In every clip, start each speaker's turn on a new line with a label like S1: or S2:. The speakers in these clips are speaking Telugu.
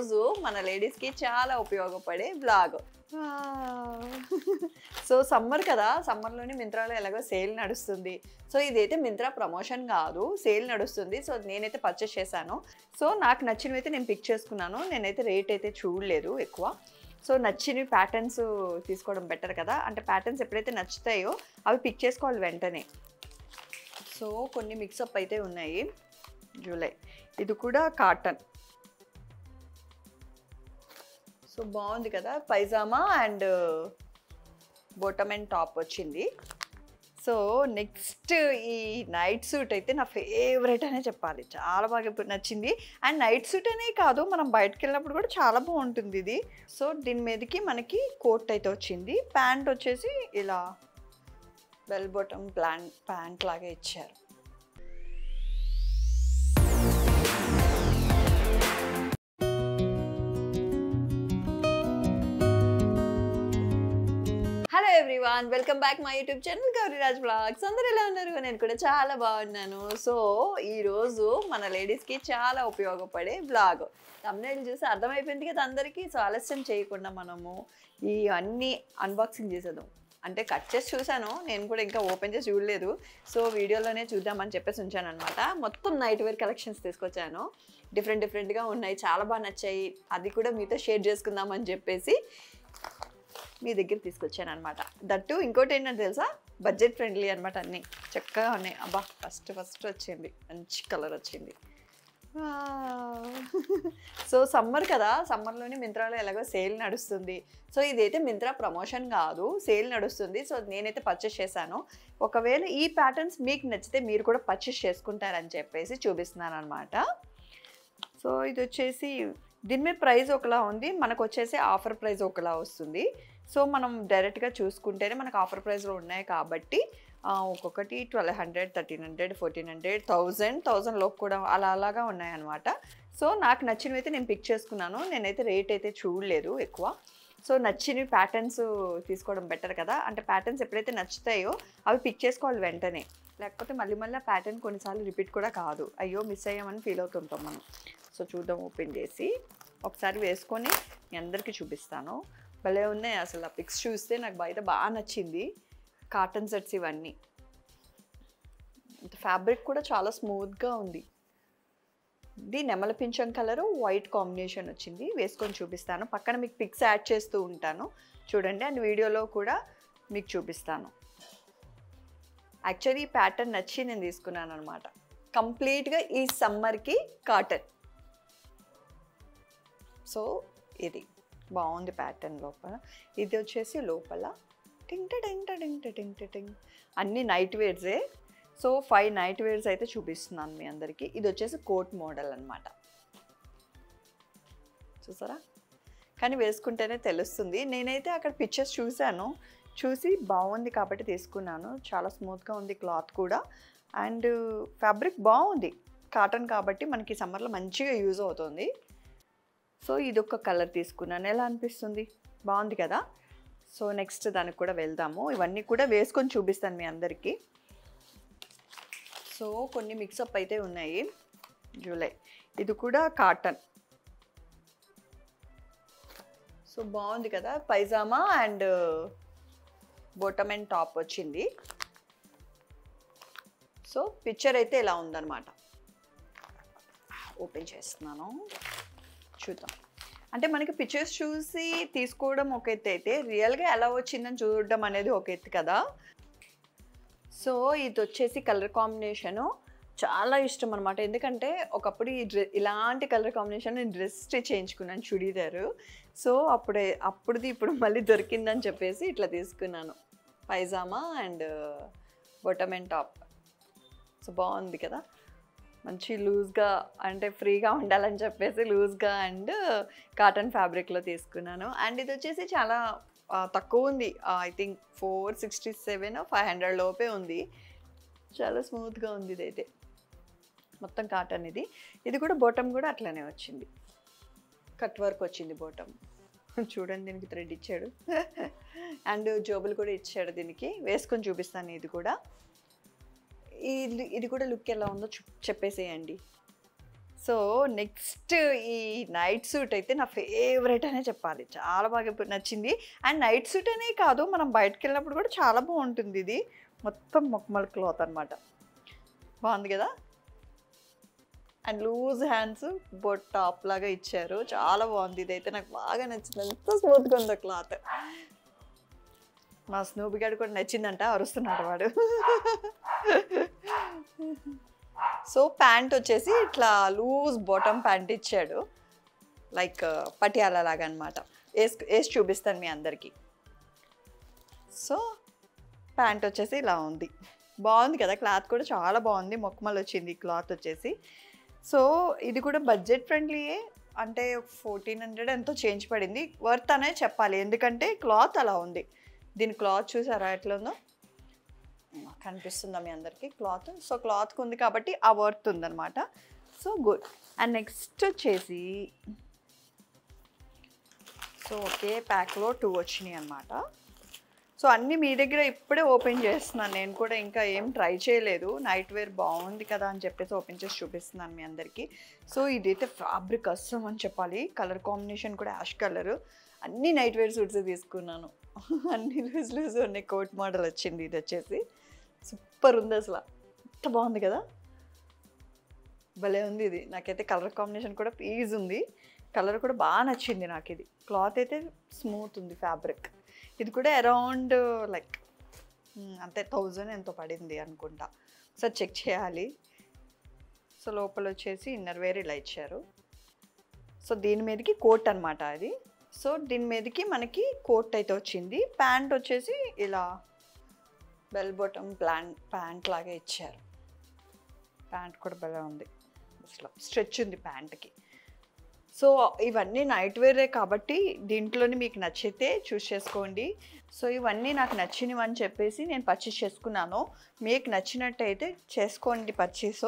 S1: ఈరోజు మన లేడీస్కి చాలా ఉపయోగపడే బ్లాగ్. సో సమ్మర్ కదా, సమ్మర్లోనే మింత్రాలో ఎలాగో సేల్ నడుస్తుంది. సో ఇదైతే మింత్రా ప్రమోషన్ కాదు, సేల్ నడుస్తుంది. సో నేనైతే పర్చేస్ చేశాను. సో నాకు నచ్చినవి అయితే నేను పిక్ చేసుకున్నాను. నేనైతే రేట్ అయితే చూడలేదు ఎక్కువ. సో నచ్చినవి ప్యాటర్న్స్ తీసుకోవడం బెటర్ కదా, అంటే ప్యాటర్న్స్ ఎప్పుడైతే నచ్చుతాయో అవి పిక్ చేసుకోవాలి వెంటనే. సో కొన్ని మిక్సప్ అయితే ఉన్నాయి. జూలై ఇది కూడా కాటన్. సో బాగుంది కదా, pyjama and bottom and top వచ్చింది. సో నెక్స్ట్ ఈ నైట్ సూట్ అయితే నా ఫేవరెట్ అనే చెప్పాలి, చాలా బాగా నచ్చింది. అండ్ నైట్ సూట్ అనే కాదు, మనం బయటకు వెళ్ళినప్పుడు కూడా చాలా బాగుంటుంది ఇది. సో దీని మీదకి మనకి కోట్ అయితే వచ్చింది. ప్యాంట్ వచ్చేసి ఇలా బెల్ బాటమ్ ప్యాంట్ లాగా ఇచ్చారు. Hello everyone, welcome back my YouTube channel Gauriraj blogs. అందరూ ఎలా ఉన్నారు? నేను కూడా చాలా బాగున్నాను. సో ఈరోజు మన లేడీస్కి చాలా ఉపయోగపడే బ్లాగ్. థంబ్నెయిల్ చూసి అర్థమైపోయింది కదా అందరికీ. సో ఆలస్యం చేయకుండా మనము ఈ అన్నీ అన్బాక్సింగ్ చేసేద్దాం. అంటే కట్ చేసి చూశాను, నేను కూడా ఇంకా ఓపెన్ చేసి చూడలేదు. సో వీడియోలోనే చూద్దామని చెప్పేసి ఉంచాను అనమాట. మొత్తం నైట్ వేర్ కలెక్షన్స్ తీసుకొచ్చాను. డిఫరెంట్గా ఉన్నాయి, చాలా బాగా నచ్చాయి. అది కూడా మీతో షేర్ చేసుకుందామని చెప్పేసి మీ దగ్గర తీసుకొచ్చాను అనమాట. దట్టు ఇంకోటి ఏంటంటే తెలుసా, బడ్జెట్ ఫ్రెండ్లీ అనమాట. అన్నీ చక్కగా ఉన్నాయి. అబ్బా ఫస్ట్ వచ్చింది, మంచి కలర్ వచ్చింది. సో సమ్మర్ కదా, సమ్మర్లోనే మింత్రాలో ఎలాగో సేల్ నడుస్తుంది. సో ఇదైతే మింత్రా ప్రమోషన్ కాదు, సేల్ నడుస్తుంది. సో నేనైతే పర్చేస్ చేశాను. ఒకవేళ ఈ ప్యాటర్న్స్ మీకు నచ్చితే మీరు కూడా పర్చేస్ చేసుకుంటారని చెప్పేసి చూపిస్తున్నాను అనమాట. సో ఇది వచ్చేసి దీని మీద ప్రైస్ ఒకలా ఉంది, మనకు వచ్చేసి ఆఫర్ ప్రైస్ ఒకలా వస్తుంది. సో మనం డైరెక్ట్గా చూసుకుంటేనే మనకు ఆఫర్ ప్రైస్లో ఉన్నాయి కాబట్టి ఒక్కొక్కటి 1200, 1300, 1400, 1000 లోపు కూడా అలాగా ఉన్నాయన్నమాట. సో నాకు నచ్చినవి అయితే నేను పిక్ చేసుకున్నాను. నేనైతే రేట్ అయితే చూడలేదు ఎక్కువ. సో నచ్చినవి ప్యాటర్న్స్ తీసుకోవడం బెటర్ కదా, అంటే ప్యాటర్న్స్ ఎప్పుడైతే నచ్చుతాయో అవి పిక్ చేసుకోవాలి వెంటనే. లేకపోతే మళ్ళీ ఆ ప్యాటర్న్ కొన్నిసార్లు రిపీట్ కూడా కాదు, అయ్యో మిస్ అయ్యామని ఫీల్ అవుతుంటాం మనం. సో చూద్దాం, ఓపెన్ చేసి ఒకసారి వేసుకొని మీ అందరికీ చూపిస్తాను. భలే ఉన్నాయి అసలు. ఆ పిక్స్ చూస్తే నాకు బయట బాగా నచ్చింది. కాటన్ సెట్స్ ఇవన్నీ. ఫ్యాబ్రిక్ కూడా చాలా స్మూత్గా ఉంది. ఇది నెమల పింఛం కలరు వైట్ కాంబినేషన్ వచ్చింది. వేసుకొని చూపిస్తాను, పక్కన మీకు పిక్స్ యాడ్ చేస్తూ ఉంటాను చూడండి. అండ్ వీడియోలో కూడా మీకు చూపిస్తాను. యాక్చువల్లీ ఈ ప్యాటర్న్ నచ్చి నేను తీసుకున్నాను అనమాట. కంప్లీట్గా ఈ సమ్మర్కి కాటన్. సో ఇది బాగుంది ప్యాటర్న్. లోపల ఇది వచ్చేసి లోపల టింగ్ టింగ్ అన్ని నైట్ వేర్సే. సో 5 నైట్ వేర్స్ అయితే చూపిస్తున్నాను మీ అందరికీ. ఇది వచ్చేసి కోట్ మోడల్ అనమాట. చూసారా, కానీ వేసుకుంటేనే తెలుస్తుంది. నేనైతే అక్కడ పిక్చర్స్ చూసి బాగుంది కాబట్టి తీసుకున్నాను. చాలా స్మూత్గా ఉంది క్లాత్ కూడా. అండ్ ఫ్యాబ్రిక్ బాగుంది, కాటన్ కాబట్టి మనకి సమ్మర్లో మంచిగా యూజ్ అవుతుంది. సో ఇది ఒక కలర్ తీసుకున్నాను. ఎలా అనిపిస్తుంది? బాగుంది కదా. సో నెక్స్ట్ దానికి కూడా వెళ్దాము. ఇవన్నీ కూడా వేసుకొని చూపిస్తాను మీ అందరికీ. సో కొన్ని మిక్సప్ అయితే ఉన్నాయి. జూలై ఇది కూడా కాటన్. సో బాగుంది కదా, pyjama and bottom and top వచ్చింది. సో పిక్చర్ అయితే ఇలా ఉందన్నమాట. ఓపెన్ చేస్తున్నాను, చూద్దాం. అంటే మనకి పిక్చర్స్ చూసి తీసుకోవడం ఒక ఎత్తు అయితే, రియల్గా ఎలా వచ్చిందని చూడడం అనేది ఒక ఎత్తు కదా. సో ఇది వచ్చేసి కలర్ కాంబినేషను చాలా ఇష్టం అనమాట. ఎందుకంటే ఒకప్పుడు ఇలాంటి కలర్ కాంబినేషన్ నేను డ్రెస్ స్టిచ్ చేయించుకున్నాను, చుడీదారు. సో అప్పుడుది ఇప్పుడు మళ్ళీ దొరికిందని చెప్పేసి ఇట్లా తీసుకున్నాను. Pyjama and bottom and top. So బాగుంది కదా, మంచి లూజ్గా, అంటే ఫ్రీగా ఉండాలని చెప్పేసి లూజ్గా అండ్ కాటన్ ఫ్యాబ్రిక్లో తీసుకున్నాను. అండ్ ఇది వచ్చేసి చాలా తక్కువ ఉంది. ఐ థింక్ 467 500 లోపే ఉంది. చాలా స్మూత్గా ఉంది ఇదైతే. మొత్తం కాటన్ ఇది. ఇది కూడా బాటమ్ కూడా అట్లనే వచ్చింది, కట్ వర్క్ వచ్చింది బాటమ్. చూడండి, దీనికి థ్రెడ్ ఇచ్చాడు అండ్ జోబులు కూడా ఇచ్చాడు. దీనికి వేసుకొని చూపిస్తాను. ఇది కూడా ఇది కూడా లుక్ ఎలా ఉందో చెప్పేసేయండి. సో నెక్స్ట్ ఈ నైట్ సూట్ అయితే నా ఫేవరెట్ అనే చెప్పాలి. చాలా బాగా నచ్చింది. అండ్ నైట్ సూట్ అనే కాదు, మనం బయటకెళ్ళినప్పుడు కూడా చాలా బాగుంటుంది ఇది. మొత్తం మక్మల్ క్లాత్ అనమాట. బాగుంది కదా. అండ్ లూజ్ హ్యాండ్స్ బొట్ టాప్ లాగా ఇచ్చారు. చాలా బాగుంది. ఇదైతే నాకు బాగా నచ్చింది. ఎంత స్మూత్గా ఉందో క్లాత్. మా స్నూబీ గారు కూడా నచ్చిందంట, అరుస్తున్నాడు వాడు. సో ప్యాంట్ వచ్చేసి ఇట్లా లూజ్ బాటమ్ ప్యాంట్ ఇచ్చాడు, లైక్ పటియాలా లాగా అనమాట. వేసి చూపిస్తాను మీ అందరికీ. సో ప్యాంట్ వచ్చేసి ఇలా ఉంది. బాగుంది కదా. క్లాత్ కూడా చాలా బాగుంది. మొక్కమల్ వచ్చింది క్లాత్ వచ్చేసి. సో ఇది కూడా బడ్జెట్ ఫ్రెండ్లీయే. అంటే 1400 ఎంతో చేంజ్ పడింది. వర్త్ అనే చెప్పాలి, ఎందుకంటే క్లాత్ అలా ఉంది. దీని క్లాత్ చూసారా ఎట్లా ఉందో, కనిపిస్తుందా మీ అందరికీ క్లాత్. సో క్లాత్కి ఉంది కాబట్టి ఆ వర్త్ ఉందన్నమాట. So good. అండ్ నెక్స్ట్ వచ్చేసి సో ఒకే ప్యాక్లో 2 వచ్చినాయి అనమాట. సో అన్నీ మీ దగ్గర ఇప్పుడే ఓపెన్ చేస్తున్నాను. నేను కూడా ఇంకా ఏం ట్రై చేయలేదు. నైట్ వేర్ బాగుంది కదా అని చెప్పేసి ఓపెన్ చేసి చూపిస్తున్నాను మీ అందరికీ. సో ఇదైతే ఫ్యాబ్రిక్ అస్సం అని చెప్పాలి. కలర్ కాంబినేషన్ కూడా యాష్ కలర్. అన్నీ నైట్ వేర్ సూట్స్ తీసుకున్నాను. అన్నీ లూజ్ లూజ్ ఉన్నాయి. కోట్ మోడల్ వచ్చింది. ఇది వచ్చేసి సూపర్ ఉంది అసలు. ఎంత బాగుంది కదా. భలే ఉంది ఇది. నాకైతే కలర్ కాంబినేషన్ కూడా పీస్ ఉంది. కలర్ కూడా బాగా నచ్చింది నాకు. ఇది క్లాత్ అయితే స్మూత్ ఉంది ఫ్యాబ్రిక్. ఇది కూడా అరౌండ్ లైక్ అంతే 1000 ఎంతో పడింది అనుకుంటా. ఒకసారి చెక్ చేయాలి. సో లోపల వచ్చేసి ఇన్నర్ వేర్ ఇలా ఇచ్చారు. సో దీని మీదకి కోట్ అనమాట అది. సో దీని మీదకి మనకి కోట్ అయితే వచ్చింది. ప్యాంట్ వచ్చేసి ఇలా బెల్ బాటమ్ ప్యాంట్ లాగా ఇచ్చారు. ప్యాంట్ కూడా బాగా ఉంది. అసలు స్ట్రెచ్ ఉంది ప్యాంట్కి. సో ఇవన్నీ నైట్ వేరే కాబట్టి దీంట్లోని మీకు నచ్చితే చూస్ చేసుకోండి. సో ఇవన్నీ నాకు నచ్చినవి అని చెప్పేసి నేను పర్చేస్ చేసుకున్నాను. మీకు నచ్చినట్టయితే చేసుకోండి పర్చేస్.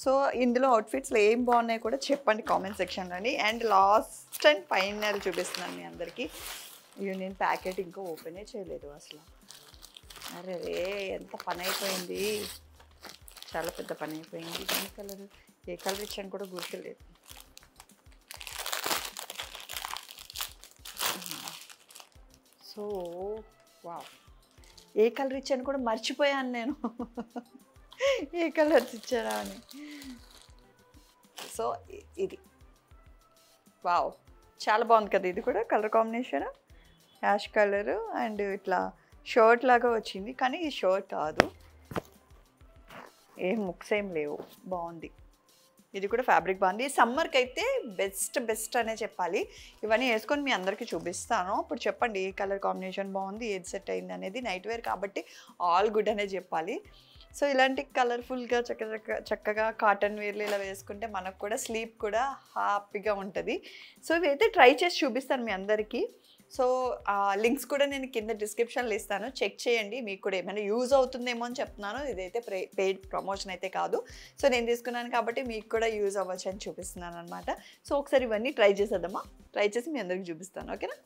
S1: సో ఇందులో అవుట్ఫిట్స్లో ఏం బాగున్నాయి కూడా చెప్పండి కామెంట్ సెక్షన్లోని. అండ్ లాస్ట్ అండ్ ఫైనల్ చూపిస్తున్నాను మీ అందరికీ. ఇవి నేను ప్యాకెట్ ఇంకా ఓపెనే చేయలేదు అసలు. అరే రే ఎంత పని అయిపోయింది. చాలా పెద్ద పని అయిపోయింది. ఏ కలర్ ఇచ్చాను కూడా గుర్తులేదు. సో వావ్, ఏ కలర్ ఇచ్చాను కూడా మర్చిపోయాను నేను. ఏ కలర్స్ ఇచ్చారా అని. సో ఇది వావ్, చాలా బాగుంది కదా. ఇది కూడా colour combination ash colour and ఇట్లా షర్ట్ లాగా వచ్చింది, కానీ ఈ షర్ట్ కాదు. ఏం ముక్స్ ఏం లేవు. బాగుంది. ఇది కూడా ఫ్యాబ్రిక్ బాగుంది. సమ్మర్కి అయితే బెస్ట్ అనే చెప్పాలి. ఇవన్నీ వేసుకొని మీ అందరికీ చూపిస్తాను. అప్పుడు చెప్పండి ఏ కలర్ కాంబినేషన్ బాగుంది, ఏది సెట్ అయింది అనేది. నైట్ వేర్ కాబట్టి ఆల్ గుడ్ అనే చెప్పాలి. సో ఇలాంటి కలర్ఫుల్గా చక్కగా కాటన్ వేర్లు ఇలా వేసుకుంటే మనకు కూడా స్లీప్ కూడా హ్యాపీగా ఉంటుంది. సో ఇవైతే ట్రై చేసి చూపిస్తాను మీ అందరికీ. సో లింక్స్ కూడా నేను కింద డిస్క్రిప్షన్లో ఇస్తాను, చెక్ చేయండి. మీకు కూడా ఏమైనా యూజ్ అవుతుందేమో అని చెప్తున్నాను. ఇదైతే పెయిడ్ ప్రమోషన్ అయితే కాదు. సో నేను తీసుకున్నాను కాబట్టి మీకు కూడా యూజ్ అవ్వచ్చు అని చూపిస్తున్నాను అనమాట. సో ఒకసారి ఇవన్నీ ట్రై చేసేద్దామా. ట్రై చేసి మీ అందరికి చూపిస్తాను, ఓకేనా.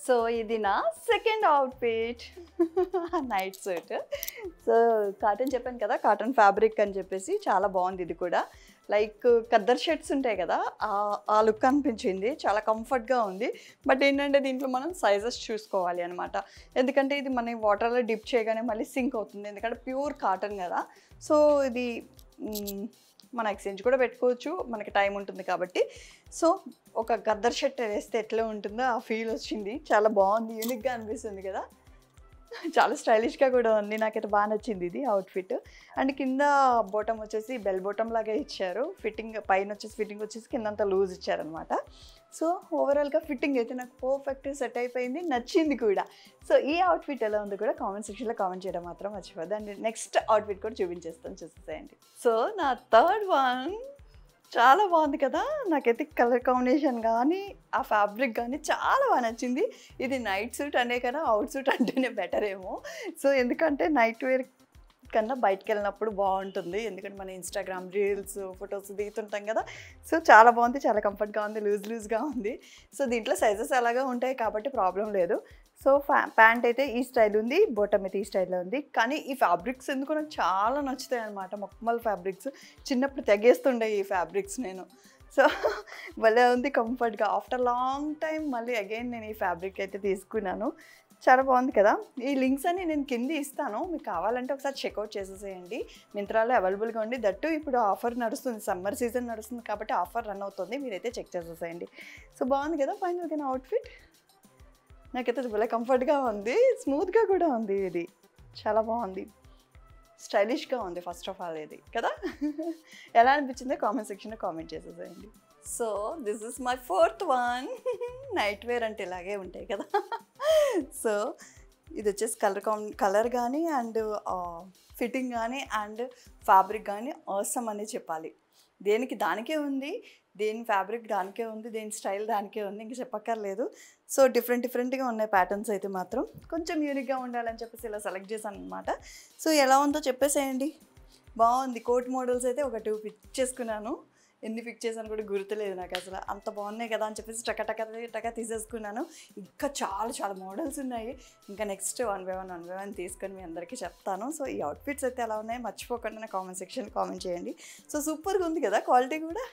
S1: సో ఇది నా second outfit, night suit. So cotton చెప్పాను కదా, కాటన్ ఫ్యాబ్రిక్ అని చెప్పేసి చాలా బాగుంది. ఇది కూడా లైక్ ఖద్దర్ షర్ట్స్ ఉంటాయి కదా, ఆ లుక్ అనిపించింది. చాలా కంఫర్ట్గా ఉంది. బట్ ఏంటంటే దీంట్లో మనం సైజెస్ చూసుకోవాలి అనమాట. ఎందుకంటే ఇది మన వాటర్లో డిప్ చేయగానే మళ్ళీ సింక్ అవుతుంది, ఎందుకంటే ప్యూర్ కాటన్ కదా. సో ఇది మన ఎక్స్చేంజ్ కూడా పెట్టుకోవచ్చు, మనకి టైం ఉంటుంది కాబట్టి. సో ఒక గద్దర్ షర్ట్ వేస్తే ఎట్లా ఉంటుందో ఆ ఫీల్ వచ్చింది. చాలా బాగుంది, యూనిక్గా అనిపిస్తుంది కదా. చాలా స్టైలిష్గా కూడా ఉంది. నాకైతే బాగా నచ్చింది ఇది అవుట్ఫిట్. అండ్ కింద బాటమ్ వచ్చేసి బెల్ బాటమ్ లాగే ఇచ్చారు. ఫిట్టింగ్ పైన వచ్చేసి ఫిట్టింగ్ వచ్చేసి కిందంతా లూజ్ ఇచ్చారనమాట. సో ఓవరాల్గా ఫిట్టింగ్ అయితే నాకు పర్ఫెక్ట్ సెట్ అయిపోయింది, నచ్చింది కూడా. సో ఈ అవుట్ఫిట్ ఎలా ఉందో కూడా కామెంట్ సెక్షన్లో కామెంట్ చేయడం మాత్రం మర్చిపోద్దు. అండ్ నెక్స్ట్ అవుట్ఫిట్ కూడా చూపించేస్తాను, చూసేసేయండి. సో నా థర్డ్ వన్ చాలా బాగుంది కదా! నాకైతే కలర్ కాంబినేషన్ గానీ, ఆ ఫ్యాబ్రిక్ గానీ చాలా బా నచ్చింది. ఇది నైట్ సూట్ అనే కన్నా అవుట్ సూట్ అంటేనే బెటర్ ఏమో. సో, ఎందుకంటే నైట్ వేర్ కన్నా బయటికెళ్ళినప్పుడు బావుంటుంది. ఎందుకంటే మన ఇన్‌స్టాగ్రామ్ రీల్స్, ఫోటోస్ దిగుతుంటాం కదా! సో, చాలా బావుంది. చాలా కంఫర్ట్‌గా ఉంది. లూజ్‌గా ఉంది. సో, దీంట్లో సైజెస్ ఎలాగో ఉంటాయి కాబట్టి ప్రాబ్లమ్ లేదు. సో, ప్యాంట్ అయితే ఈ స్టైల్ ఉంది. బాటమ్ అయితే ఈ స్టైల్‌లో ఉంది. కానీ ఈ ఫ్యాబ్రిక్స్ ఎందుకో నాకు చాలా నచ్చుతాయన్నమాట. మఖమల్ ఫ్యాబ్రిక్స్. చిన్నప్పుడు తెగేస్తుండే ఈ ఫ్యాబ్రిక్స్ నేను. సో, భలే ఉంది కంఫర్ట్‌గా. ఆఫ్టర్ లాంగ్ టైమ్ మళ్ళీ అగైన్ నేను ఈ ఫ్యాబ్రిక్ అయితే తీసుకున్నాను. చాలా బాగుంది కదా! ఈ లింక్స్ అన్ని నేను కింద ఇస్తాను. మీకు కావాలంటే ఒకసారి చెక్‌ఔట్ చేసేసేయండి. మింత్రాలో అవైలబుల్‌గా ఉంది. దట్టు ఇప్పుడు ఆఫర్ నడుస్తుంది. సమ్మర్ సీజన్ నడుస్తుంది కాబట్టి ఆఫర్ రన్ అవుతుంది. మీరైతే చెక్ చేసేసేయండి. సో, బాగుంది కదా! ఫైనల్‌గా నా అవుట్‌ఫిట్. నాకైతే భలే కంఫర్ట్‌గా ఉంది. స్మూత్‌గా కూడా ఉంది ఇది. చాలా బాగుంది. స్టైలిష్‌గా ఉంది ఫస్ట్ ఆఫ్ ఆల్ ఇది కదా! ఎలా అనిపించిందో కామెంట్ సెక్షన్‌లో కామెంట్ చేసేసేయండి. So, this is my fourth one. Night wear అంటే ఇలాగే ఉంటాయి కదా! సో, ఇదొచ్చేసి కలర్ గానీ అండ్ ఫిట్టింగ్ గానీ అండ్ ఫ్యాబ్రిక్ గానీ ఆసమ్ అనే చెప్పాలి. దేనికి దానికే ఉంది. దేని ఫ్యాబ్రిక్ దానికే ఉంది. దేని స్టైల్ దానికే ఉంది. ఇంక చెప్పక్కర్లేదు. సో, డిఫరెంట్‌గా ఉన్నాయి ప్యాటర్న్స్ అయితే మాత్రం. కొంచెం యూనిక్‌గా ఉండాలని చెప్పేసి ఇలా సెలెక్ట్ చేశాననమాట. సో, ఎలా ఉందో చెప్పేసేయండి. బావుంది. కోట్ మోడల్స్ అయితే ఒక 2 పిక్ చేసుకున్నాను. ఎన్ని పిక్ చేశానో కూడా గుర్తులేదు నాకసల. అంత బాగున్నాయి కదా అని చెప్పేసి టక తీసేసుకున్నాను. ఇంకా చాలా మోడల్స్ ఉన్నాయి. ఇంకా నెక్స్ట్ వన్ బై వన్ తీసుకొని మీ అందరికీ చెప్తాను. సో, ఈ అవుట్‌ఫిట్స్ అయితే ఎలా ఉన్నాయో మర్చిపోకుండా నా కామెంట్ సెక్షన్‌లో కామెంట్ చేయండి. సో, సూపర్‌గా ఉంది కదా! క్వాలిటీ కూడా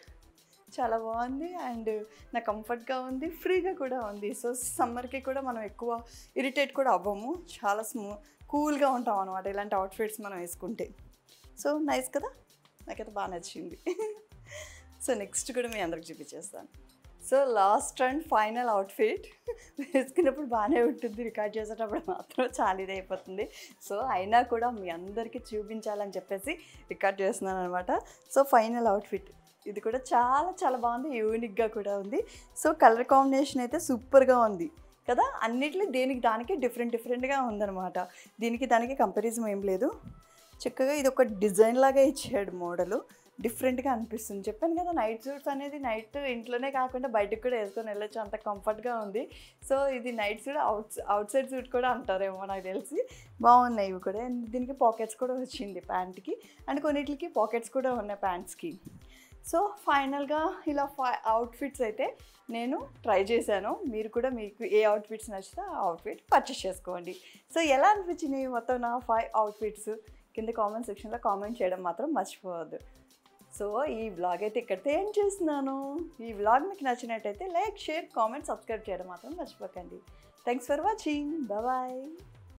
S1: చాలా బాగుంది అండ్ నాకు కంఫర్ట్‌గా ఉంది. ఫ్రీగా కూడా ఉంది. సో, సమ్మర్‌కి కూడా మనం ఎక్కువ ఇరిటేట్ కూడా అవ్వము. చాలా కూల్‌గా ఉంటాం అనమాట ఇలాంటి అవుట్‌ఫిట్స్ మనం వేసుకుంటే. సో, నైస్ కదా! నాకైతే బాగా నచ్చింది. సో, నెక్స్ట్ కూడా మీ అందరికి చూపించేస్తాను. So, last and final outfit వేసుకున్నప్పుడు బాగానే ఉంటుంది. రికార్డ్ చేసేటప్పుడు మాత్రం చాలా ఇదైపోతుంది. సో, అయినా కూడా మీ అందరికీ చూపించాలని చెప్పేసి రికార్డ్ చేస్తున్నాను అనమాట. సో, ఫైనల్ అవుట్‌ఫిట్ ఇది కూడా చాలా బాగుంది. యూనిక్‌గా కూడా ఉంది. సో, కలర్ కాంబినేషన్ అయితే సూపర్‌గా ఉంది కదా! అన్నిట్లో దేనికి దానికి డిఫరెంట్‌గా ఉందనమాట. దీనికి దానికి కంపారిజన్ ఏం లేదు. చక్కగా ఇది ఒక డిజైన్ లాగా ఇచ్చాడు మోడలు. డిఫరెంట్‌గా అనిపిస్తుంది. చెప్పాను కదా! నైట్ సూట్స్ అనేది నైట్ ఇంట్లోనే కాకుండా బయటకు కూడా వేసుకొని వెళ్ళొచ్చు. అంత కంఫర్ట్‌గా ఉంది. సో, ఇది night suit out side suit కూడా అంటారేమో నాకు తెలిసి. బాగున్నాయి ఇవి కూడా. దీనికి పాకెట్స్ కూడా వచ్చింది ప్యాంట్‌కి. అండ్ కొన్నిట్లకి పాకెట్స్ కూడా ఉన్నాయి ప్యాంట్స్‌కి. సో, ఫైనల్‌గా ఇలా అవుట్‌ఫిట్స్ అయితే నేను ట్రై చేశాను. మీరు కూడా మీకు ఏ అవుట్‌ఫిట్స్ నచ్చితే ఆ అవుట్‌ఫిట్ పర్చేస్ చేసుకోండి. సో, ఎలా అనిపించినాయి మొత్తం నా 5 అవుట్‌ఫిట్స్? కింద కామెంట్ సెక్షన్‌లో కామెంట్ చేయడం మాత్రం మర్చిపోవద్దు. సో, ఈ వ్లాగ్ అయితే ఇక్కడితో ఎండ్ చేస్తున్నాను. ఈ వ్లాగ్ మీకు నచ్చినట్టయితే లైక్, షేర్, కామెంట్, సబ్స్క్రైబ్ చేయడం మాత్రం మర్చిపోకండి. Thanks for watching. బాయ్.